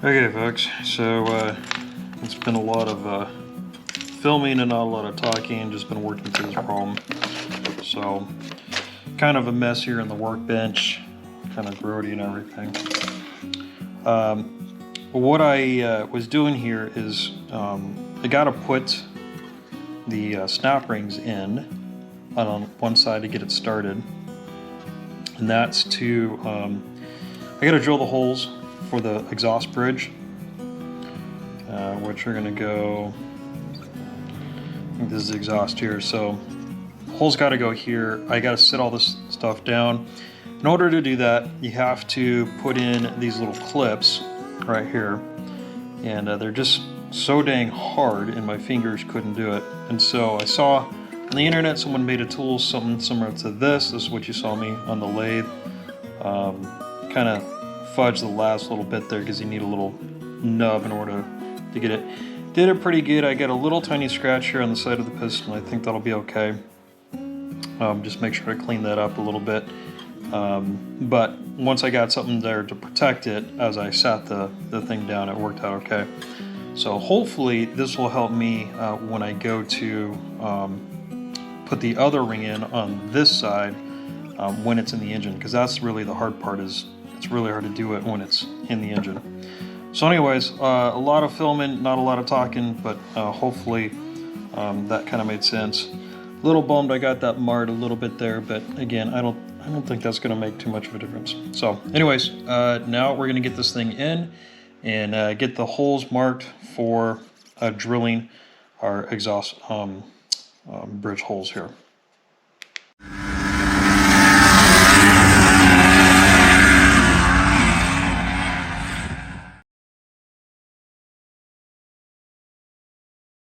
Okay folks, so it's been a lot of filming and not a lot of talking, just been working through this problem. So kind of a mess here in the workbench, kind of grody and everything. What I was doing here is I got to put the snap rings in on one side to get it started, and that's to I got to drill the holes for the exhaust bridge, which are going to go, I think this is the exhaust here, so holes got to go here. I got to sit all this stuff down. In order to do that, you have to put in these little clips right here, and they're just so dang hard and my fingers couldn't do it. And so I saw on the internet someone made a tool something similar to this. This is what you saw me on the lathe. Kind of fudge the last little bit there because you need a little nub in order to get it. Did it pretty good. I got a little tiny scratch here on the side of the piston. I think that'll be okay. Just make sure I clean that up a little bit. But once I got something there to protect it, as I sat the thing down, it worked out okay. So hopefully this will help me when I go to put the other ring in on this side when it's in the engine, because that's really the hard part. Is it's really hard to do it when it's in the engine. So anyways, a lot of filming, not a lot of talking, but hopefully that kind of made sense. A little bummed I got that marred a little bit there, but again, I don't think that's going to make too much of a difference. So anyways, now we're going to get this thing in and get the holes marked for drilling our exhaust bridge holes here.